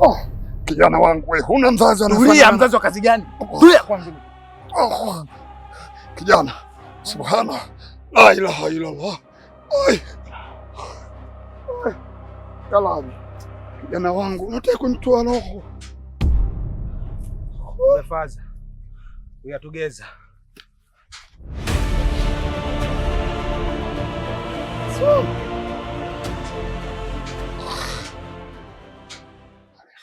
Oh, kijana wangu wewe, huna mzazi anafanya. Tulia, mzazi wa kazi gani? Tulia kwanza. Oh, kijana, subhana, la ilaha illallah. Ai. Kalabi. Kijana wangu, unataka kunitoa roho. Umefaza. Uyatugeza.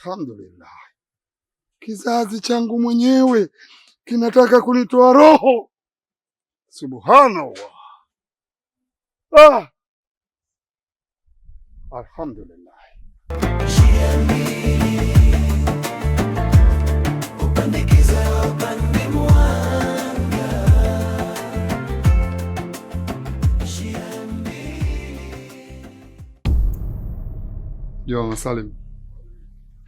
Alhamdulillah. Kizazi changu mwenyewe kinataka kunitoa roho. Subhanallah. Alhamdulillah. Yo, Salim.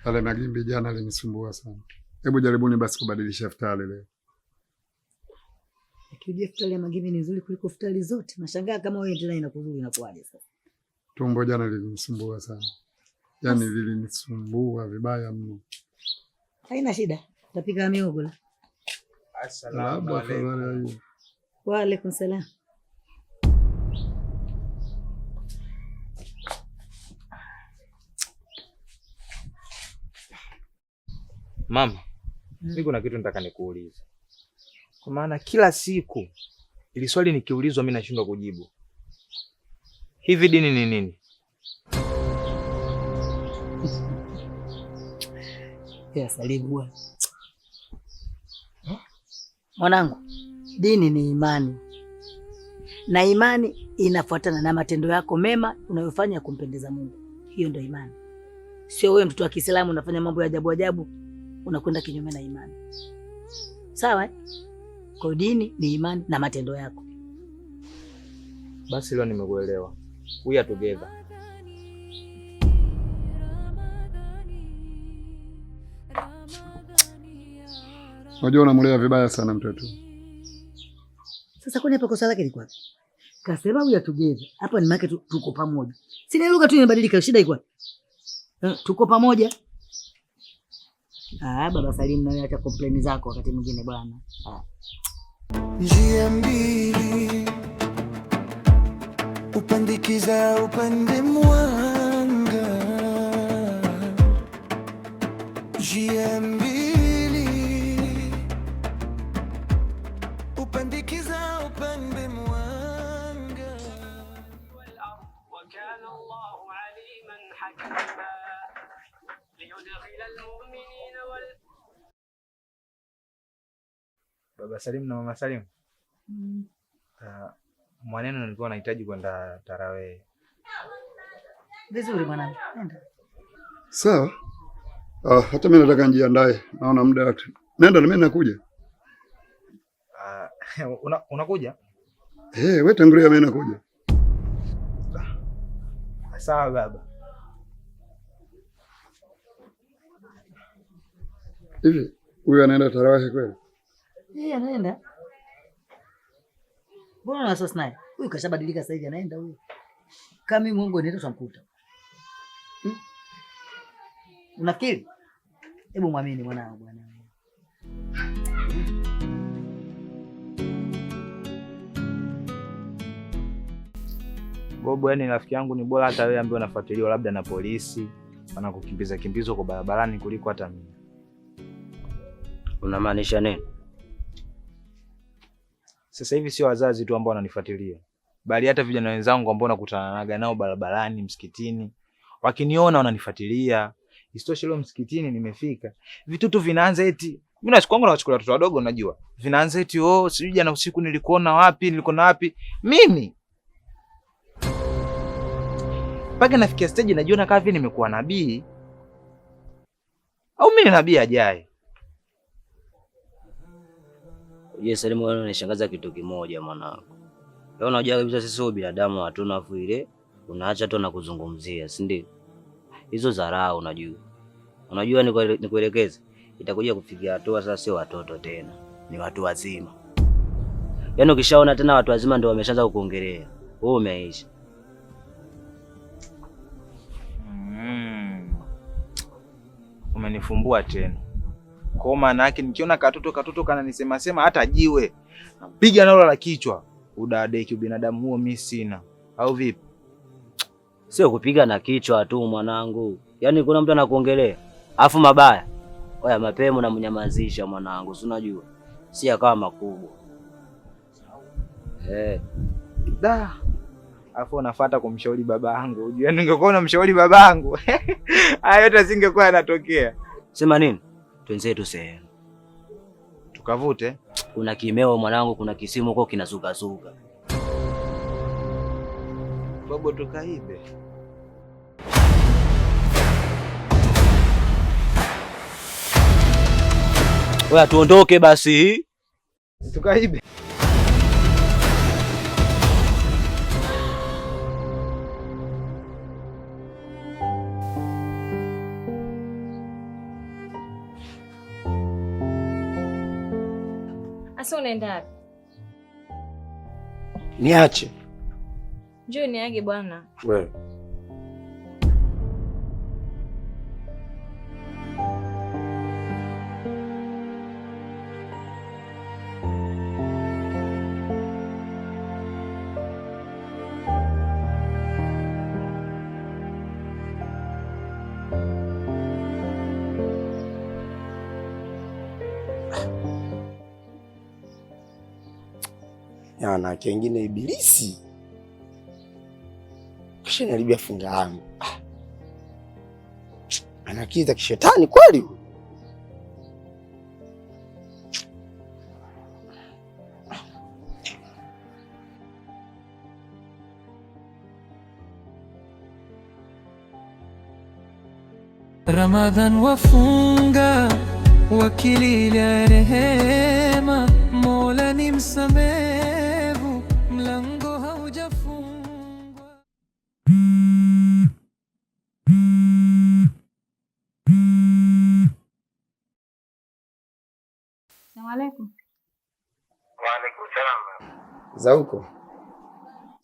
Ale magimbi jana alinisumbua sana. Hebu jaribuni basi kubadilisha iftari leo. Akija iftari ya magimbi ni nzuri kuliko iftari zote. Nashangaa kama wewe tena inakuzuri inakuaje sasa. Tumbo jana lilinisumbua sana. Yaani lilinisumbua vibaya mno. Haina shida. Tapika miogo la. Assalamu alaykum. Wa alaykum salam. Mama, mimi kuna kitu nataka nikuulize. Kwa maana kila siku ili swali nikiulizwa mimi nashindwa kujibu. Hivi dini ni nini? Ya Salimu. Mwanangu, dini ni imani. Na imani inafuatana na matendo yako mema unayofanya kumpendeza Mungu. Hiyo ndio imani. Sio wewe mtoto wa Kiislamu unafanya mambo ya ajabu ajabu unakwenda kinyume na imani. Sawa eh? Kwa dini ni imani na matendo yako. Basi leo nimekuelewa. We are together. Unajua unamlea vibaya sana mtoto. Sasa kwani hapa kosa lake liko wapi? Kasema we are together. Hapa ni maana tuko pamoja. Si ni lugha tu imebadilika, shida iko wapi? Tuko pamoja. Baba Salim na wewe acha complain zako wakati mwingine bwana. Njia mbili upandikiza upande mwanga. Njia mbili upandikiza upande mwanga. Wa kana Allahu aliman hakima. Baba Salim na Mama Salim. Mwaneno nilikuwa nahitaji kwenda tarawih. Vizuri mwanangu, nenda. Sawa. Hata mimi nataka nijiandae. Naona muda wake. Nenda na mimi nakuja. Unakuja? Wewe tangulia, mimi nakuja. Sawa baba. Hivi huyu anaenda tarawih kweli? Anaenda. Mbona na sasa naye? Huyu kashabadilika sasa hivi anaenda huyu. Kama mimi Mungu ndio tutamkuta. Unafikiri? Hebu muamini mwanangu bwana. Bobo, yani rafiki yangu ni bora hata wewe ambaye unafuatiliwa labda na polisi, wanakukimbiza kimbizo kwa barabarani kuliko hata mimi. Unamaanisha nini? Sasa hivi sio wazazi tu ambao wananifuatilia, bali hata vijana wenzangu ambao nakutana nao barabarani, msikitini, wakiniona wananifuatilia. Isitoshe leo msikitini nimefika, vitutu vinaanza eti, mimi na siku yangu na wachukua watoto wadogo unajua. Vinaanza eti sijui jana usiku nilikuona wapi? Mimi mpaka nafikia stage najiona kama vile nimekuwa nabii. Au mimi ni nabii ajaye? Salimu, wewe unanishangaza kitu kimoja mwanangu. Wewe unajua kabisa sisi wa binadamu hatuna afu ile unaacha tu na kuzungumzia, si ndio? Hizo dharau unajua. Unajua nikuelekeze, itakuja kufikia hatua sasa sio watoto tena, ni watu wazima. Yaani ukishaona tena watu wazima ndio wameshaanza kukuongelea, wewe umeisha. Umenifumbua tena. Kwa maana yake nikiona katoto kananisema sema hata jiwe, napiga nalo la kichwa. Udadeki binadamu huo mimi sina. Au vipi? Sio kupiga na kichwa tu mwanangu. Yaani kuna mtu anakuongelea. Afu mabaya. Oya mapema na mnyamazisha mwanangu, si unajua. Si akawa makubwa. Da. Afu unafuata kumshauri babangu. Unajua ningekuwa namshauri babangu. Hayo yote singekuwa yanatokea. Sema nini? Twenzetu sehemu. Tukavute. Kuna kimeo mwanangu, kuna kisimu huko kinazuka. Babo tukaibe. Oya tuondoke basi. Tukaibe. Asa unaenda wapi? Niache. Njoo niage bwana. Wewe. Yana kengine ibilisi. Kisha nalibia funga yangu. Anakiza kishetani kweli. Ramadhan wafunga wakililia rehema, Mola ni msamehevu, mlango haujafungwa. Assalamu alaikum. Wa alaikum salam. Za huko?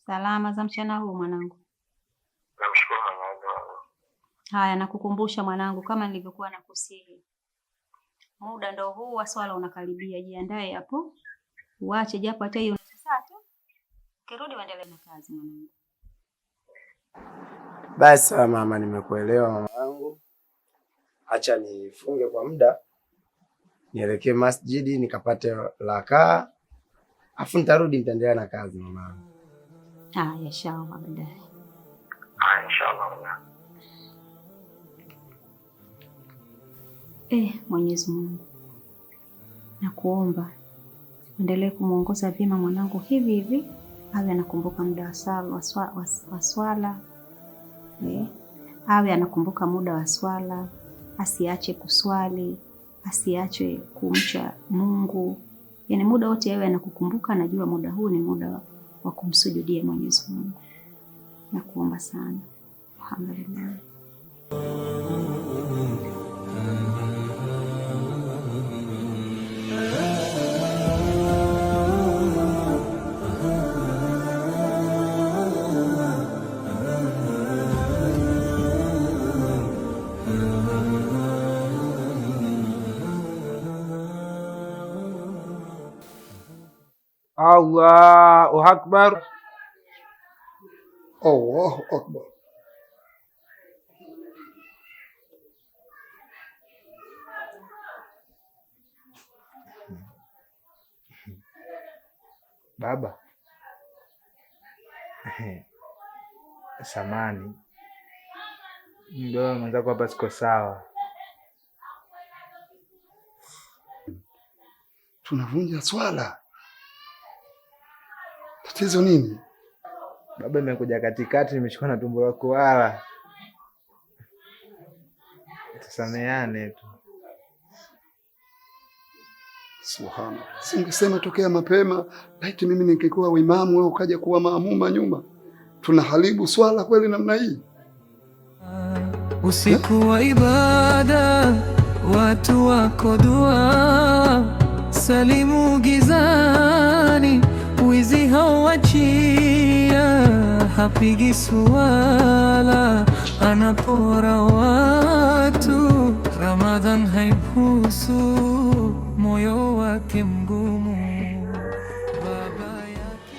Salama za mchana huu mwanangu. Namshukuru Mwenyezi Mungu. Haya, nakukumbusha mwanangu, kama nilivyokuwa nakusihi, muda ndo huu wa swala unakaribia. Jiandae hapo, uache japo hata hiyo saa tu, kirudi uendelee na kazi mwanangu. Basi mama, nimekuelewa mama wangu. Acha nifunge kwa muda, nielekee masjidi nikapate rakaa, afu nitarudi nitaendelea na kazi mama wangu. Haya, inshallah baadaye. Inshallah. Mwenyezi Mungu, nakuomba endelee kumuongoza vyema mwanangu hivi hivi, awe anakumbuka muda wa swala, awe anakumbuka muda wa swala, asiache kuswali, asiache kumcha Mungu, yaani muda wote awe anakukumbuka, anajua muda huu ni muda wa kumsujudia Mwenyezi Mungu. Nakuomba sana. Alhamdulillah. Allahu Akbar. Allahu Akbar. Baba. Samani. Ndio mwenzako hapa siko sawa. Tunavunja swala. Tatizo nini? Baba, nimekuja katikati, nimeshikwa na tumbo la kuwala. Tusameane tu. Subhana. Singesema tokea mapema, laiti mimi ningekuwa imamu wewe ukaja kuwa maamuma nyuma. Tunaharibu swala kweli namna hii? Usiku wa ibada, watu wako dua, salimu gizani, wizi hauachia, hapigi suala, anapora watu. Ramadhan haimhusu, moyo wake mgumu, baba yake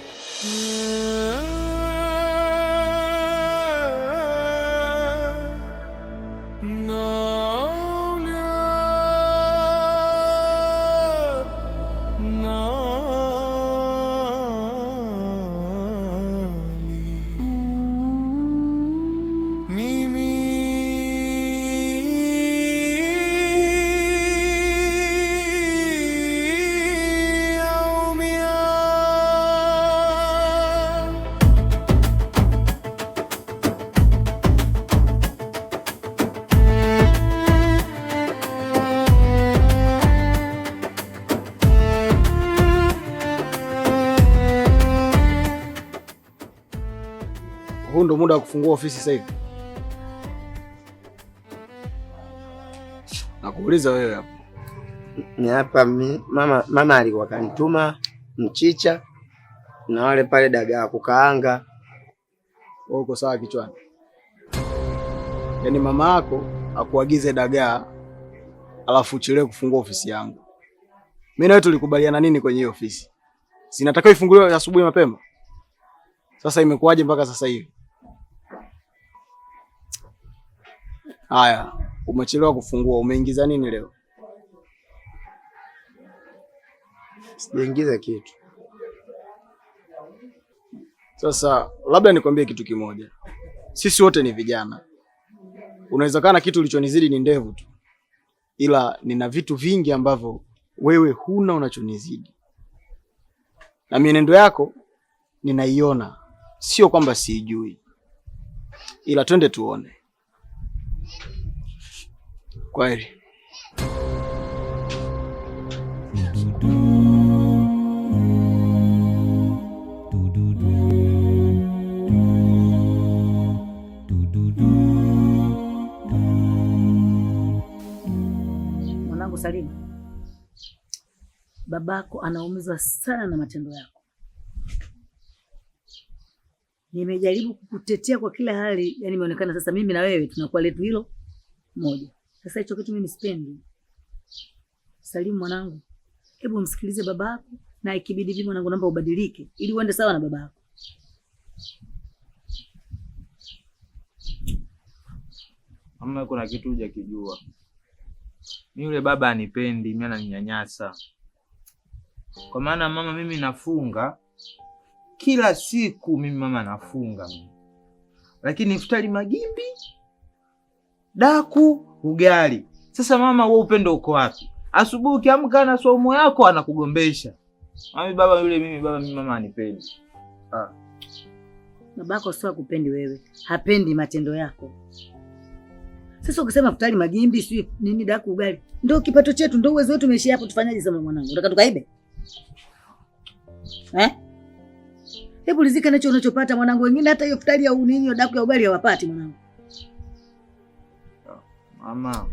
Huu ndo muda wa kufungua ofisi sasa hivi? Nakuuliza wewe hapo. Ni hapa mama alikuwa kanituma mchicha na wale pale dagaa kukaanga. Wewe uko sawa kichwani? Yaani mama yako akuagize dagaa alafu uchelewe kufungua ofisi yangu. Mimi na wewe tulikubaliana nini kwenye hiyo ofisi? Sinatakiwa ifunguliwe asubuhi mapema. Sasa imekuwaje mpaka sasa hivi? Haya, umechelewa kufungua. Umeingiza nini leo? Sijaingiza kitu. Sasa labda nikwambie kitu kimoja. Sisi wote ni vijana. Unawezekana kitu ulichonizidi ni ndevu tu, ila nina vitu vingi ambavyo wewe huna unachonizidi, na mienendo yako ninaiona, sio kwamba siijui, ila twende tuone. Kwaheri. Mwanangu Salima, babako anaumizwa sana na matendo yako. Nimejaribu kukutetea kwa kila hali, yani imeonekana sasa mimi na wewe tunakuwa letu hilo moja. Sasa hicho kitu mimi sipendi. Salimu mwanangu, hebu msikilize babako, na ikibidi vipi mwanangu naomba ubadilike ili uende sawa na babako. Mama, kuna kitu hujakijua. Mimi yule baba anipendi, mimi ananinyanyasa. Kwa maana mama, mimi nafunga kila siku, mimi mama nafunga mimi. Lakini iftari magimbi, daku, ugali. Sasa mama, wewe upendo uko wapi? Asubuhi ukiamka na saumu yako anakugombesha. Mimi baba yule, mimi mama anipendi. Babako sio akupendi wewe, hapendi matendo yako. Sasa ukisema iftari magimbi, sio nini, daku, ugali, ndio kipato chetu, ndio uwezo wetu, umeishi hapo, tufanyaje sasa mwanangu? Unataka tukaibe? Hebu rizika nacho unachopata mwanangu, wengine hata hiyo iftari au nini, daku ya ugali hawapati mwanangu. Mama,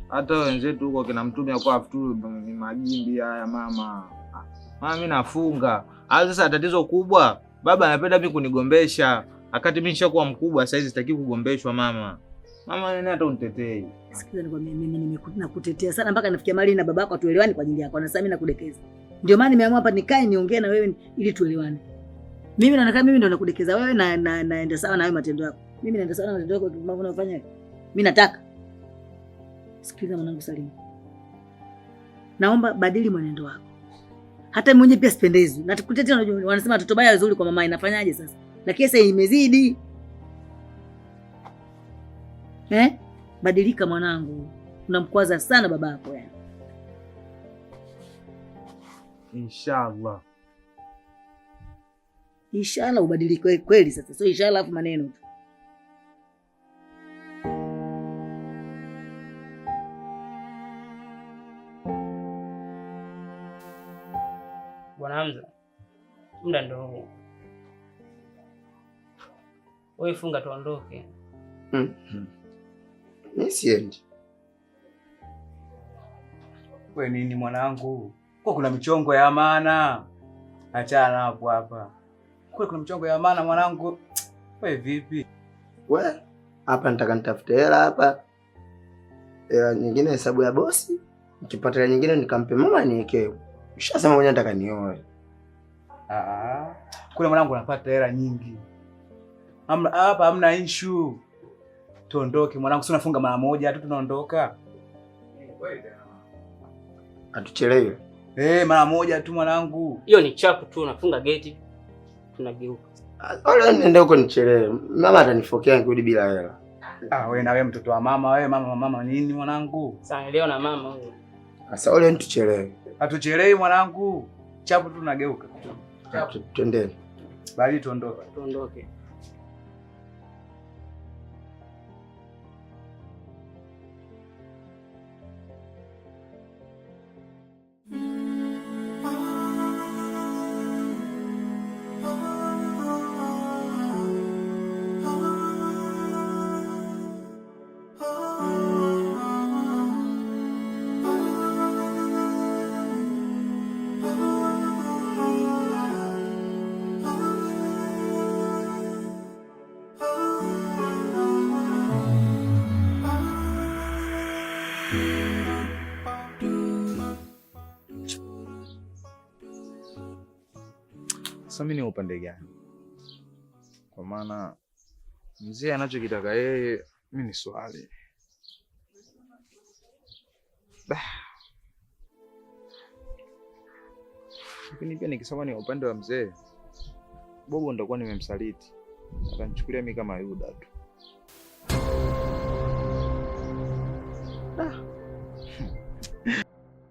hata wenzetu huko kina Mtume kwa afuturu magimbi haya mama. Mama, mimi nafunga. Sasa tatizo kubwa, baba anapenda mimi kunigombesha. Akati mimi nishakuwa mkubwa sasa hizi sitaki kugombeshwa mama. Mama, nani hata unitetei. Sikiza nikwambia, mimi nimekutetea sana mpaka nafikia mali na babako atuelewani kwa ajili yako. Na sasa mimi nakudekeza. Ndio maana nimeamua hapa nikae niongee na wewe ili tuelewane. Mimi naona kama mimi ndo nakudekeza wewe na naenda sawa na wewe matendo yako. Mimi naenda sawa na matendo yako mambo unayofanya. Mimi nataka. Sikiliza mwanangu Salima. Naomba badili mwenendo wako. Hata mwenyewe pia sipendezi. Na tukutetea, unajua wanasema watoto baya wazuri kwa mama, inafanyaje sasa? Lakini sasa imezidi. Badilika mwanangu. Unamkwaza sana babako yani. Inshallah. Inshallah ubadilike kweli sasa. So inshallah afu maneno tu. Bwana Hamza, muda ndio huu. Wewe funga tuondoke. Mimi siendi. Wewe nini mwanangu? Kwa kuna michongo ya maana. Achana hapo hapa. Kwa kuna michongo ya maana mwanangu. Wewe vipi? Wewe hapa nataka nitafute hela hapa. hela nyingine hesabu ya bosi, nikipata hela nyingine nikampe mama niwekee. Ushasema mwenyewe nataka nioe. Kule mwanangu unapata hela nyingi. Hapa hamna issue. Tuondoke mwanangu, si unafunga mara moja tu tunaondoka. Atuchelewe. Mara moja tu mwanangu. Hiyo ni chapu tu, unafunga geti tunageuka. Wala nenda huko nichelewe. Mama atanifokea nikirudi bila hela. Wewe na wewe mtoto wa mama, wewe mama nini mwanangu? Sasa leo na mama huyo. Sasa ole nituchelewe. Hatuchelewi mwanangu. Chapu tu tunageuka. Twende. Bali tuondoke. Tuondoke. Sasa mimi ni upande gani? Kwa maana mzee anachokitaka yeye, mimi ni swali. Lakini pia nikisema ni upande wa mzee, Bobo nitakuwa nimemsaliti. Atanichukulia mimi kama Yuda tu.